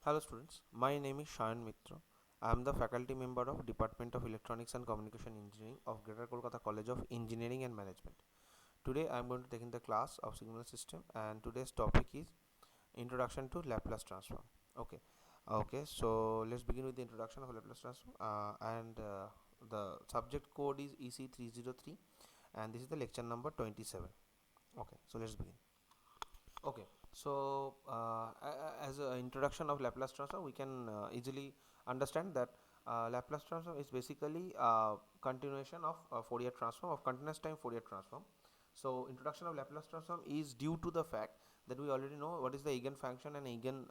Hello students, my name is Shayan Mitra. I am the faculty member of Department of Electronics and Communication Engineering of Greater Kolkata College of Engineering and Management. Today I am going to take in the class of signal system and today's topic is introduction to Laplace transform. So let's begin with the introduction of Laplace transform and the subject code is EC303 and this is the lecture number 27. So let's begin. As an introduction of Laplace transform, we can easily understand that Laplace transform is basically a continuation of Fourier transform, of continuous time Fourier transform. So introduction of Laplace transform is due to the fact that we already know what is the eigenfunction and eigen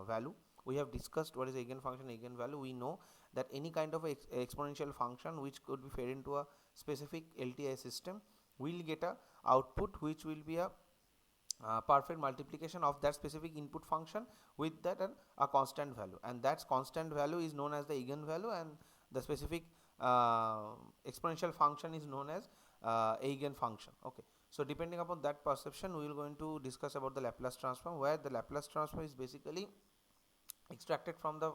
value. We have discussed what is eigenfunction, eigenvalue. We know that any kind of exponential function which could be fed into a specific LTI system will get a output which will be a perfect multiplication of that specific input function with that and a constant value, and that constant value is known as the eigenvalue, and the specific exponential function is known as eigenfunction. So depending upon that perception, we will going to discuss about the Laplace transform, where the Laplace transform is basically extracted from the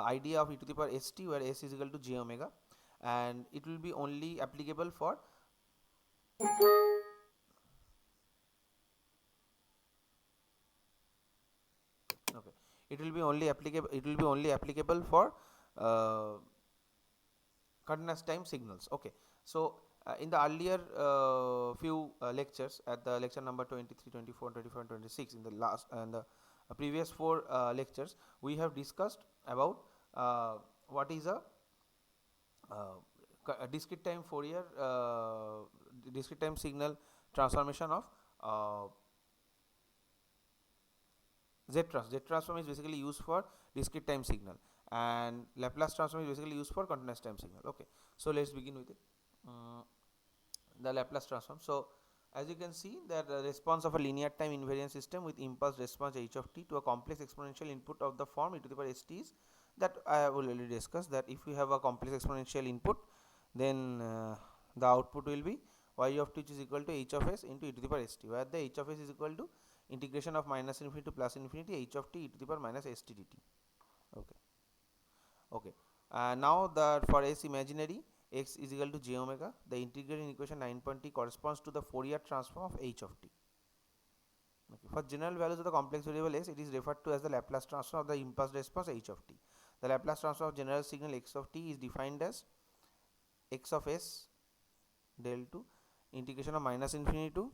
idea of e to the power st, where s is equal to j omega, and it will be only applicable for it will be only applicable for uh, continuous time signals. So in the earlier few lectures, at the lecture number 23, 24, 25 and 26, in the last and the previous four lectures, we have discussed about what is a discrete time Fourier discrete time signal transformation of uh, Z transform is basically used for discrete time signal, and Laplace transform is basically used for continuous time signal. So let's begin with it. Uh, the Laplace transform. So as you can see, that the response of a linear time invariant system with impulse response h of t to a complex exponential input of the form e to the power st is that I have already discussed, that if we have a complex exponential input, then the output will be y of t which is equal to h of s into e to the power st, where the h of s is equal to integration of minus infinity to plus infinity h of t e to the power minus st dt. Okay. Okay. Now that for s imaginary, x is equal to j omega, the integral in equation 9.t corresponds to the Fourier transform of h of t. For general values of the complex variable s, it is referred to as the Laplace transform of the impulse response h of t. The Laplace transform of general signal x of t is defined as x of s del 2 integration of minus infinity to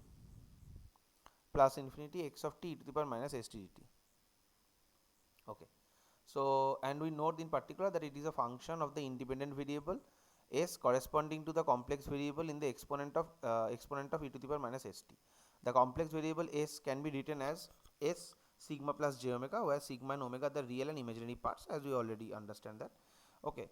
plus infinity x of t e to the power minus st dt. So and we note in particular that it is a function of the independent variable s corresponding to the complex variable in the exponent of e to the power minus st. The complex variable s can be written as s sigma plus j omega, where sigma and omega are the real and imaginary parts, as we already understand that. Okay.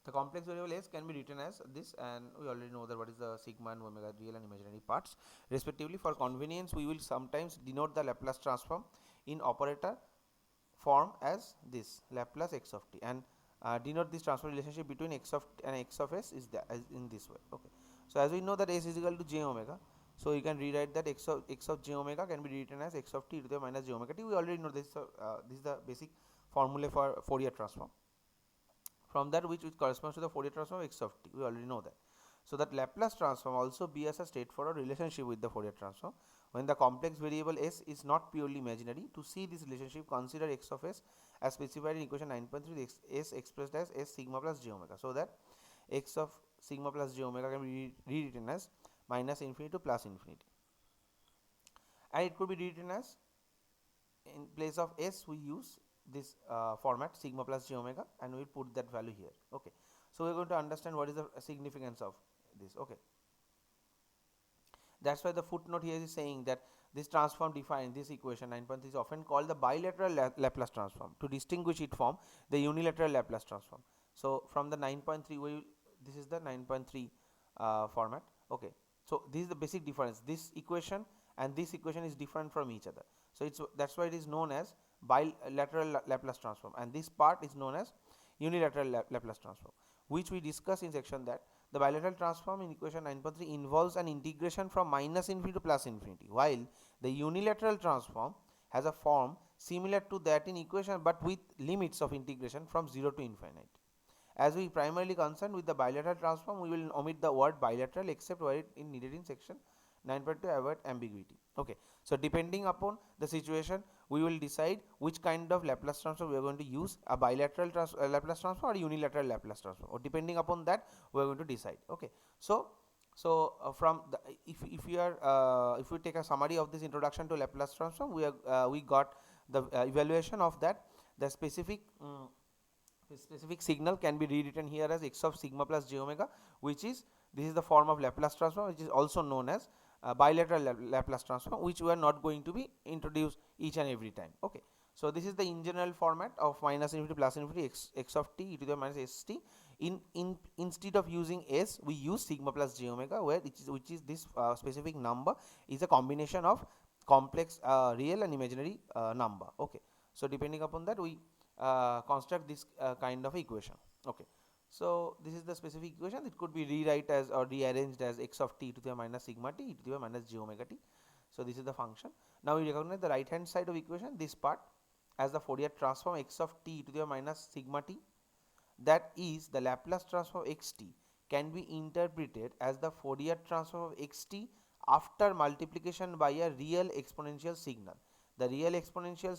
The complex variable s can be written as this, and we already know that what is the sigma and omega, real and imaginary parts respectively. For convenience, we will sometimes denote the Laplace transform in operator form as this Laplace x of t, and denote this transfer relationship between x of t and x of s is in this way. So as we know that s is equal to j omega, so you can rewrite that x of j omega can be written as x of t to the minus j omega t. We already know this. This is the basic formula for Fourier transform. From that which corresponds to the Fourier transform of x of t, we already know that. So that Laplace transform also bears a straightforward relationship with the Fourier transform when the complex variable s is not purely imaginary. To see this relationship, consider x of s as specified in equation 9.3, s expressed as s sigma plus j omega, so that x of sigma plus j omega can be rewritten as minus infinity to plus infinity, and it could be rewritten as, in place of s we use this format sigma plus j omega, and we will put that value here. So we are going to understand what is the significance of this. That's why the footnote here is saying that this transform defined, this equation 9.3 is often called the bilateral Laplace transform, to distinguish it from the unilateral Laplace transform. So from the 9.3, this is the 9.3 format. So this is the basic difference. This equation and this equation is different from each other. So that's why it is known as bilateral Laplace transform, and this part is known as unilateral Laplace transform, which we discussed in section that the bilateral transform in equation 9.3 involves an integration from minus infinity to plus infinity, while the unilateral transform has a form similar to that in equation but with limits of integration from 0 to infinite. As we primarily concerned with the bilateral transform, we will omit the word bilateral except where it is needed in section 9.2 to avoid ambiguity. Okay, so depending upon the situation, we will decide which kind of Laplace transform we are going to use, a bilateral Laplace transform or unilateral Laplace transform, or depending upon that we are going to decide. Okay, so from the, if you are if we take a summary of this introduction to Laplace transform, we got the evaluation of that. The specific signal can be rewritten here as x of sigma plus j omega, which is this is the form of Laplace transform, which is also known as bilateral Laplace transform, which we are not going to be introduced each and every time. Okay, so this is the in general format of minus infinity plus infinity x of t e to the minus st. Instead of using s, we use sigma plus j omega, where which is this specific number is a combination of complex real and imaginary number. Okay, so depending upon that we construct this kind of equation. Okay, so this is the specific equation. It could be rewrite as or rearranged as x of t to the minus sigma t e to the minus j omega t. So this is the function. Now we recognize the right hand side of equation, this part, as the Fourier transform x of t to the minus sigma t, that is the Laplace transform of xt can be interpreted as the Fourier transform of xt after multiplication by a real exponential signal. The real exponential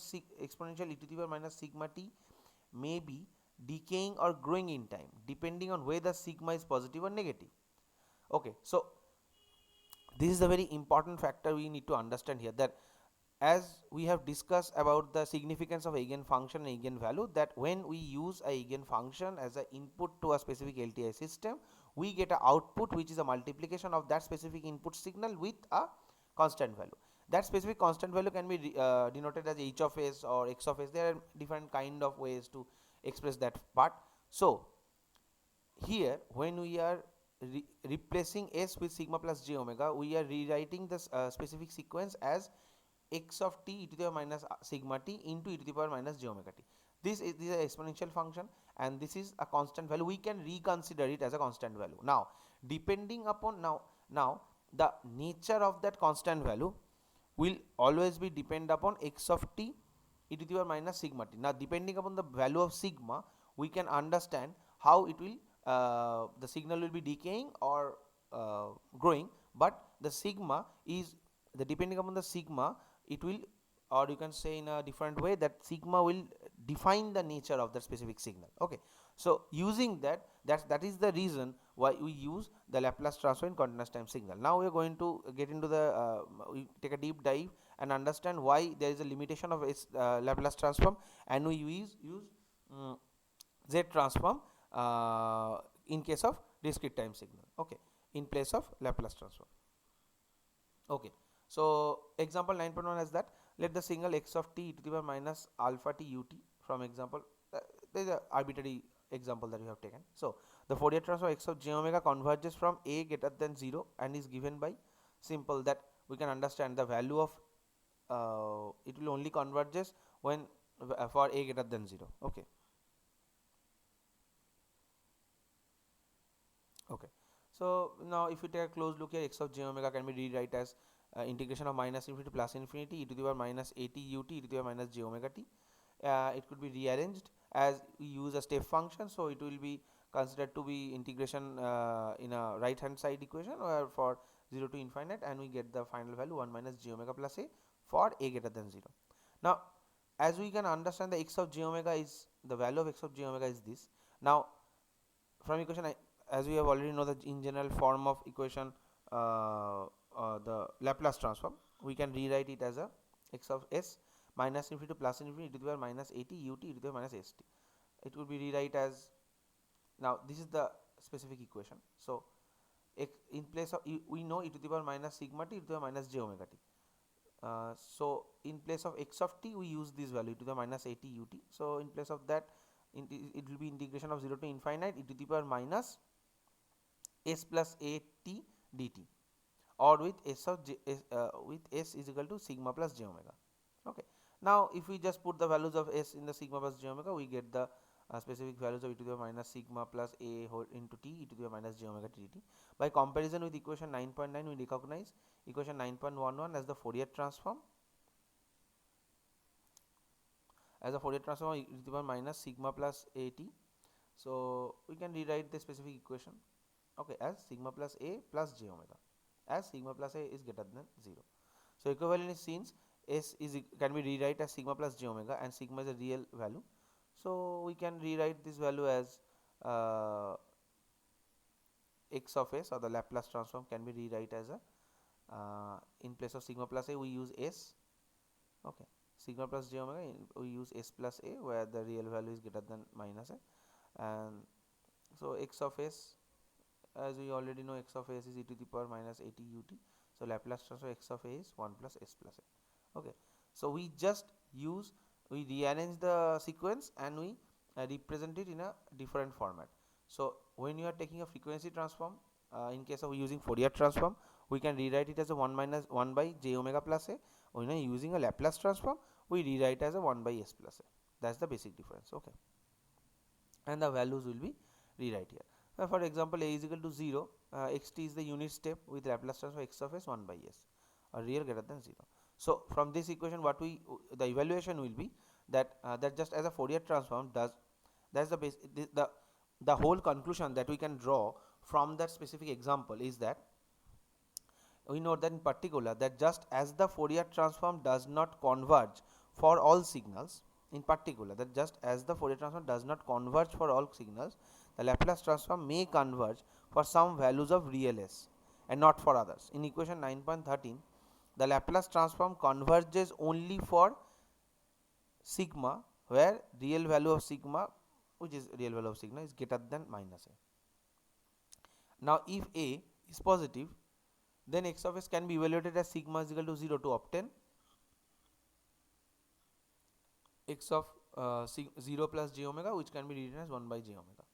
e to the power minus sigma t may be decaying or growing in time depending on whether sigma is positive or negative. Okay, so this is a very important factor we need to understand here, that as we have discussed about the significance of eigenfunction and eigenvalue, that when we use a eigenfunction as an input to a specific LTI system, we get an output which is a multiplication of that specific input signal with a constant value. That specific constant value can be denoted as h of s or x of s. There are different kind of ways to express that part. So here when we are replacing s with sigma plus j omega, we are rewriting this specific sequence as x of t e to the power minus sigma t into e to the power minus j omega t. This is an exponential function and this is a constant value. We can reconsider it as a constant value. Now depending upon now the nature of that constant value will always be depend upon x of t e to the power minus sigma t. Now depending upon the value of sigma, we can understand how it will the signal will be decaying or growing, but the sigma is the depending upon the sigma, it will, or you can say in a different way, that sigma will define the nature of the specific signal. Okay, so using that is the reason why we use the Laplace transform in continuous time signal. Now we are going to get into the we take a deep dive and understand why there is a limitation of its Laplace transform, and we use Z transform in case of discrete time signal. Okay, in place of Laplace transform. Okay, so example 9.1 has that, let the signal x of t e to the power minus alpha t ut from example, there is a arbitrary example that we have taken. So the Fourier transform x of j omega converges from a greater than 0 and is given by simple that we can understand the value of it will only converges when for a greater than 0. Okay. Okay, so now if we take a close look here, x of j omega can be rewrite as integration of minus infinity to plus infinity e to the power minus at ut e to the power minus j omega t. It could be rearranged as we use a step function, so it will be considered to be integration in a right hand side equation or for 0 to infinite, and we get the final value 1 minus j omega plus a for a greater than 0. Now as we can understand, the x of j omega is the value of x of j omega is this. Now from equation as we have already know the in general form of equation the Laplace transform, we can rewrite it as a x of s minus infinity to plus infinity e to the power minus at ut e to the power minus st. It will be rewrite as, now this is the specific equation. So in place of we know e to the power minus sigma t e to the power minus j omega t. So in place of x of t we use this value e to the minus at ut. So in place of that it will be integration of 0 to infinite e to the power minus s plus a t dt, or with s of j with s is equal to sigma plus j omega. Okay, now if we just put the values of s in the sigma plus j omega, we get the specific values of e to the power minus sigma plus a whole into t e to the power minus j omega t dt. By comparison with equation 9.9, we recognize equation 9.11 as the Fourier transform, e to the power minus sigma plus a t. So we can rewrite the specific equation, okay, as sigma plus a plus j omega, as sigma plus a is greater than 0. So equivalent is since s is can be rewrite as sigma plus j omega and sigma is a real value, so we can rewrite this value as x of s, or the Laplace transform can be rewrite as a in place of sigma plus a we use s, okay, sigma plus j omega we use s plus a, where the real value is greater than minus a. And so x of s, as we already know, x of s is e to the power minus at ut, so Laplace transform x of a is 1 plus s plus a. Okay, so we rearrange the sequence and we represent it in a different format. So when you are taking a frequency transform, in case of using Fourier transform, we can rewrite it as a 1 minus 1 by j omega plus a. When you are using a Laplace transform, we rewrite as a 1 by s plus a. That's the basic difference. Okay, and the values will be rewrite here. For example, a is equal to 0, xt is the unit step with Laplace transform x of s 1 by s, or real greater than 0. So from this equation, what the evaluation will be that that just as a Fourier transform does, that's the base, the whole conclusion that we can draw from that specific example is that we know that in particular that just as the Fourier transform does not converge for all signals, in particular that just as the Fourier transform does not converge for all signals, the Laplace transform may converge for some values of real s and not for others. In equation 9.13, the Laplace transform converges only for sigma, where real value of sigma, which is real value of sigma, is greater than minus a. Now if a is positive, then x of s can be evaluated as sigma is equal to 0 to obtain x of 0 plus j omega, which can be written as 1 by j omega.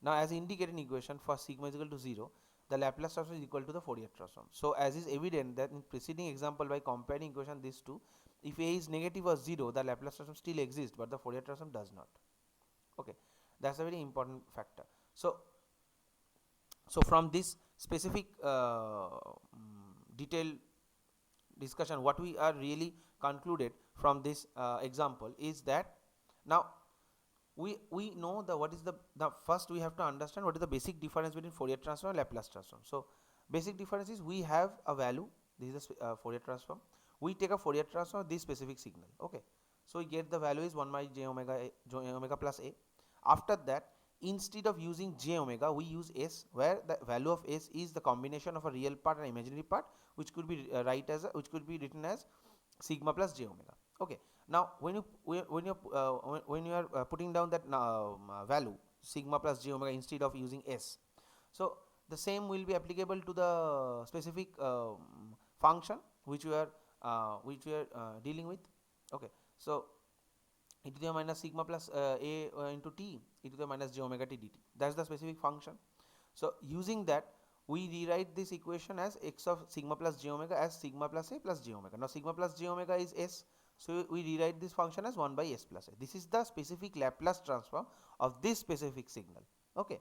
Now as indicated in equation, for sigma is equal to 0, the Laplace transform is equal to the Fourier transform. So as is evident that in preceding example, by comparing equation these two, if a is negative or 0, the Laplace transform still exists, but the Fourier transform does not. Okay, that's a very important factor. So from this specific detailed discussion, what we are really concluded from this example is that now we know the what is the first we have to understand what is the basic difference between Fourier transform and Laplace transform. So basic difference is we have a value, this is a Fourier transform, we take a Fourier transform of this specific signal. Okay, so we get the value is 1 by j omega plus a. After that, instead of using j omega, we use s, where the value of s is the combination of a real part and imaginary part, which could be which could be written as sigma plus j omega. Okay, now when you are putting down that value sigma plus j omega instead of using s, so the same will be applicable to the specific function which we are dealing with. Okay, so e to the power minus sigma plus a into t e to the minus j omega t dt, that's the specific function. So using that, we rewrite this equation as x of sigma plus j omega as sigma plus a plus j omega. Now sigma plus j omega is s, so we rewrite this function as 1 by s plus a. This is the specific Laplace transform of this specific signal. Okay,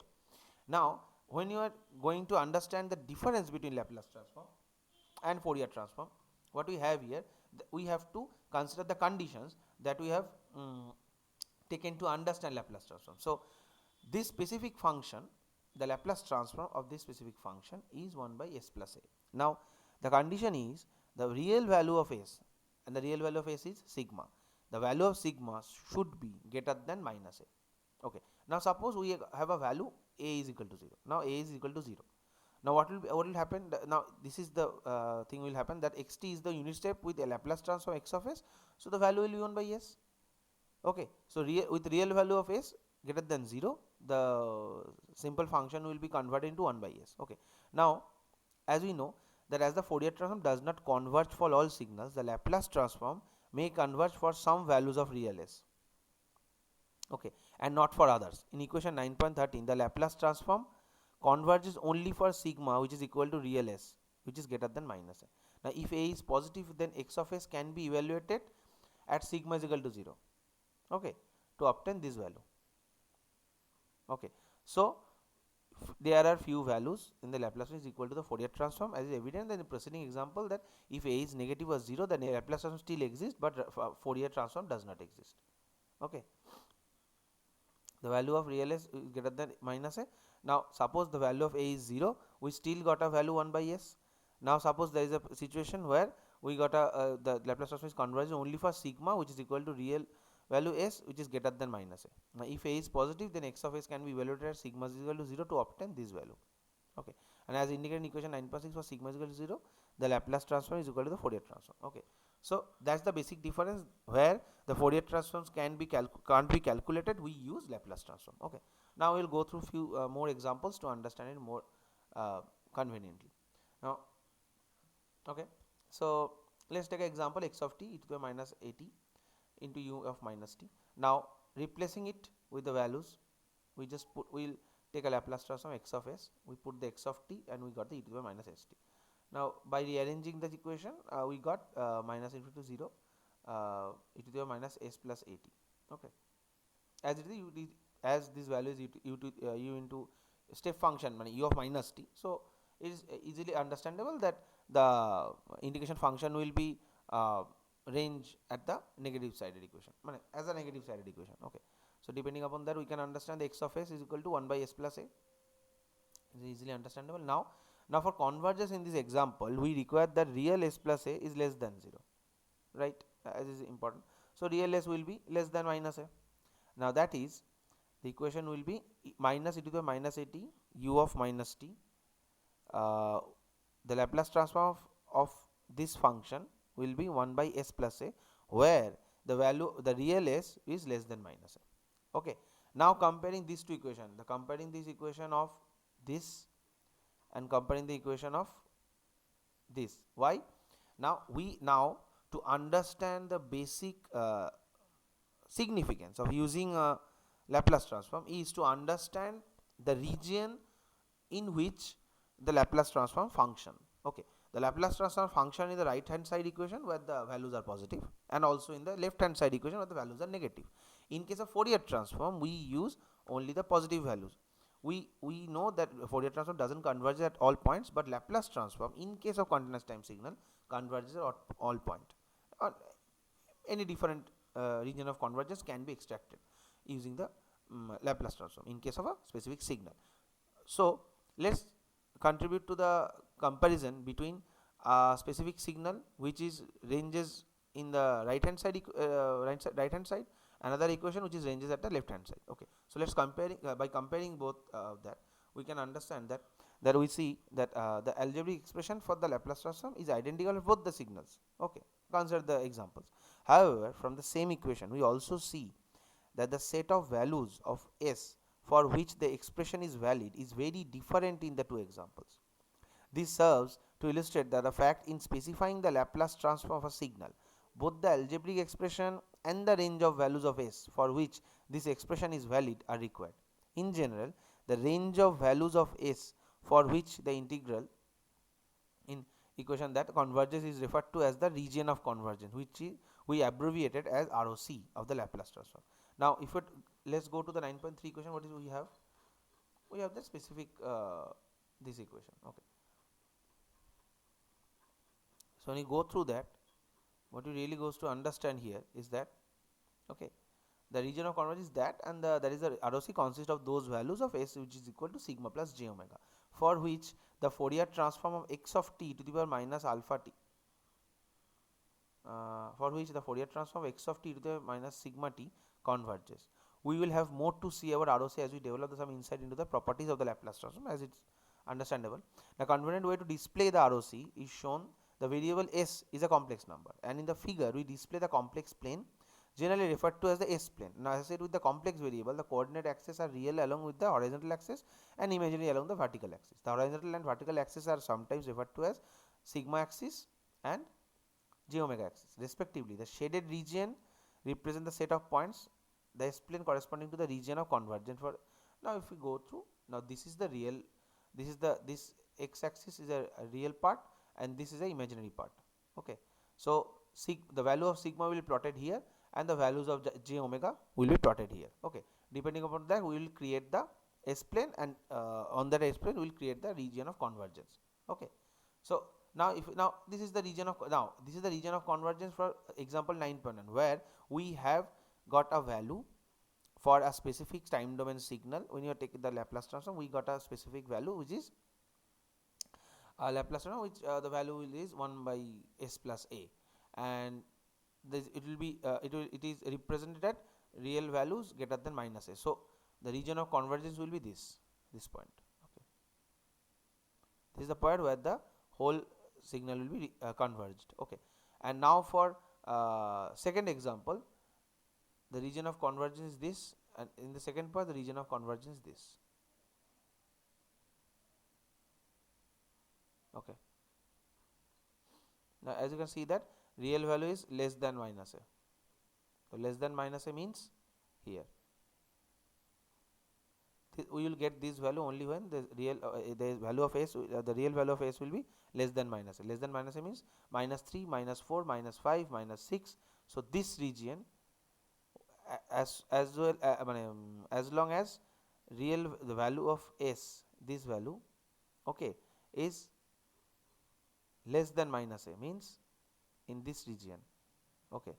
now when you are going to understand the difference between Laplace transform and Fourier transform, what we have here, we have to consider the conditions that we have taken to understand Laplace transform. So this specific function, the Laplace transform of this specific function is 1 by s plus a. Now the condition is the real value of s, and the real value of s is sigma. The value of sigma should be greater than minus a. Okay, now suppose we have a value a is equal to 0. Now a is equal to 0. Now what will happen? Now this is the thing will happen that xt is the unit step with a Laplace transform x of s, so the value will be 1 by s. Okay, so with real value of s greater than 0, the simple function will be converted into 1 by s. Okay, now as we know that as the Fourier transform does not converge for all signals, the Laplace transform may converge for some values of real s, okay, and not for others. In equation 9.13, the Laplace transform converges only for sigma, which is equal to real s, which is greater than minus a. Now if a is positive, then x of s can be evaluated at sigma is equal to 0, okay, to obtain this value. Okay, so there are few values in the Laplace transform is equal to the Fourier transform, as is evident in the preceding example that if a is negative or 0, then the Laplace transform still exists, but Fourier transform does not exist. Okay, the value of real s is greater than minus a. Now suppose the value of a is 0, we still got a value 1 by s. Now suppose there is a situation where we got a the Laplace transform is convergent only for sigma, which is equal to real value s, which is greater than minus a. Now if a is positive, then x of s can be evaluated as sigma is equal to 0 to obtain this value. Okay, and as indicated in equation 9.6 for sigma is equal to 0, the Laplace transform is equal to the Fourier transform. Okay, so that's the basic difference where the Fourier transforms can't be calculated, we use Laplace transform. Okay, now we'll go through few more examples to understand it more conveniently. Now, okay, so let's take an example x of t e to the minus at into u of minus t. Now replacing it with the values, we'll take a Laplace transform x of s, we put the x of t and we got the e to the minus st. Now by rearranging the equation, we got minus infinity to 0 e to the minus s plus at. Okay, as it is as this value is u into step function u of minus t, so it is easily understandable that the integration function will be range at the negative sided equation, as a negative sided equation. Okay, so depending upon that we can understand the x of s is equal to 1 by s plus a. Is easily understandable. Now for convergence in this example, we require that real s plus a is less than 0, right, as is important. So real s will be less than minus a. Now that is, the equation will be minus e to the minus at u of minus t. The Laplace transform of this function will be 1 by s plus a, where the value, the real s is less than minus a. Okay, now comparing these two equations, comparing this equation of this and comparing the equation of this. Why? Now to understand the basic significance of using a Laplace transform is to understand the region in which the Laplace transform function. Okay, the Laplace transform function in the right hand side equation where the values are positive, and also in the left hand side equation where the values are negative. In case of Fourier transform, we use only the positive values. We know that Fourier transform doesn't converge at all points, but Laplace transform in case of continuous time signal converges at all points. Any different region of convergence can be extracted using the Laplace transform in case of a specific signal. So let's contribute to the comparison between a specific signal which is ranges in the right hand side another equation which is ranges at the left hand side. Okay, so let's comparing by comparing both that we can understand that we see that the algebraic expression for the Laplace transform is identical for both the signals. Okay, consider the examples. However, from the same equation we also see that the set of values of s for which the expression is valid is very different in the two examples. This serves to illustrate that the fact in specifying the Laplace transform of a signal, both the algebraic expression and the range of values of s for which this expression is valid are required. In general, the range of values of s for which the integral in equation that converges is referred to as the region of convergence, which we abbreviated as ROC of the Laplace transform. Now if it, let's go to the 9.3 equation. What is we have? We have the specific this equation. Okay, so when you go through that, what you really goes to understand here is that, okay, the region of convergence is that, and that is the ROC consists of those values of s which is equal to sigma plus j omega, for which the Fourier transform of x of t to the power minus alpha t, for which the Fourier transform of x of t to the power minus sigma t converges. We will have more to see about ROC as we develop some insight into the properties of the Laplace transform, as it's understandable. The convenient way to display the ROC is shown. The variable s is a complex number, and in the figure we display the complex plane, generally referred to as the s plane. Now, as I said, with the complex variable, the coordinate axes are real along with the horizontal axis and imaginary along the vertical axis. The horizontal and vertical axes are sometimes referred to as sigma axis and j omega axis respectively. The shaded region represent the set of points, the s plane corresponding to the region of convergence. For now, if we go through, now this is the real, this x axis is a real part and this is the imaginary part. Okay, so the value of sigma will be plotted here and the values of j omega will be plotted here. Okay, depending upon that we will create the S plane, and on that S plane we will create the region of convergence. Okay, so now this is the region of convergence for example 9.1, where we have got a value for a specific time domain signal. When you are taking the Laplace transform, we got a specific value which is Laplace transform, which the value is 1 by S plus A, and this it will be it is represented at real values greater than minus A. So the region of convergence will be this point. Okay, this is the point where the whole signal will be converged. Okay, and now for second example, the region of convergence is this, and in the second part the region of convergence is this. Okay, now as you can see that real value is less than minus A. So less than minus A means here we will get this value only when the value of S, the real value of S will be less than minus A. Less than minus A means minus 3, minus 4, minus 5, minus 6. So this region, as well as long as the value of S, this value, okay, is less than minus A, means in this region, okay,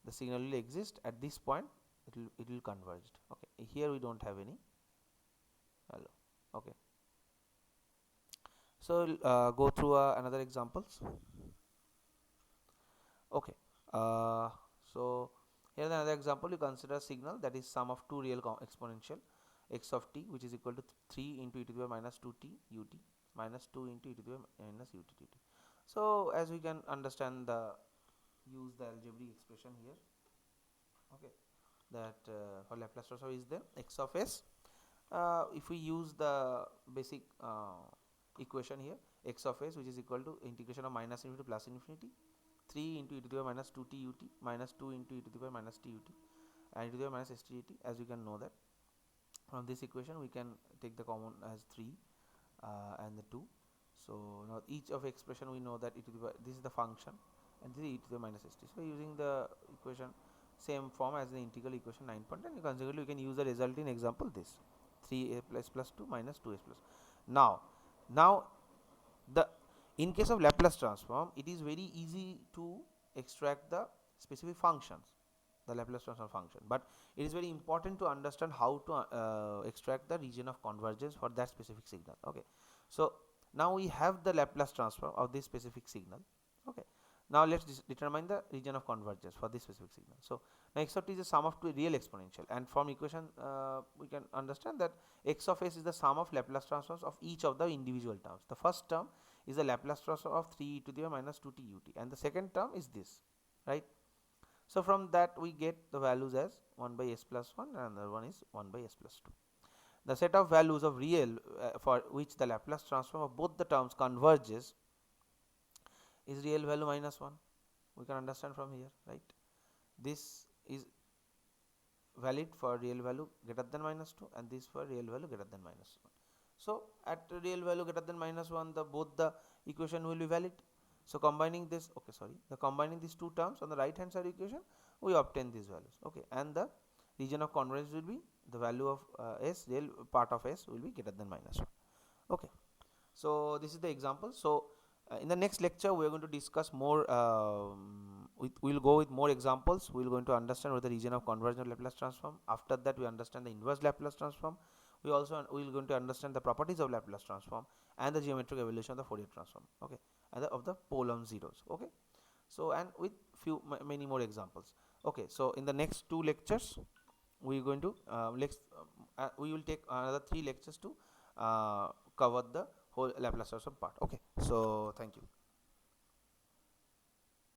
the signal will exist at this point, it will converge. Okay, here we don't have any value. Okay, so go through another examples. Okay, so here is another example. You consider a signal that is sum of two real exponential x of t, which is equal to 3 into e to the power minus 2t ut minus 2 into e to the power minus ut dt. So as we can understand, use the algebraic expression here. Okay, that for Laplace transform is the x of s. If we use the basic equation here, x of s, which is equal to integration of minus infinity to plus infinity, 3 into e to the power minus 2t ut minus 2 into e to the power minus t ut and e to the power minus st dt. As we can know that from this equation we can take the common as 3 and the 2. So now each of expression we know that e to the power, this is the function, and this is e to the minus st. So using the equation same form as the integral equation 9.10, consequently we can use the result in example this 3a plus 2 minus 2s plus. Now the in case of Laplace transform, it is very easy to extract the specific functions, the Laplace transform function, but it is very important to understand how to extract the region of convergence for that specific signal. Okay, so now we have the Laplace transform of this specific signal. Okay, now let's determine the region of convergence for this specific signal. So now x of t is the sum of two real exponential, and from equation we can understand that x of s is the sum of Laplace transforms of each of the individual terms. The first term is the Laplace transform of 3 e to the power minus 2t ut, and the second term is this, right? So from that we get the values as 1 by s plus 1, and another one is 1 by s plus 2. The set of values of real for which the Laplace transform of both the terms converges is real value minus 1. We can understand from here, right? This is valid for real value greater than minus 2, and this for real value greater than minus 1. So at real value greater than minus 1, both the equation will be valid. So combining this, combining these two terms on the right hand side equation, we obtain these values. Okay, and the region of convergence will be the value of s, real part of s will be greater than minus 1. Okay, so this is the example. So in the next lecture we are going to discuss more, we will go with more examples. We will going to understand what the region of convergence of Laplace transform. After that we understand the inverse Laplace transform. We will going to understand the properties of Laplace transform and the geometric evolution of the Fourier transform. Okay, and of the pole on zeros. Okay, so and with many more examples. Okay, so in the next two lectures we are going to we will take another 3 lectures to cover the whole Laplace transform part. Okay, so thank you.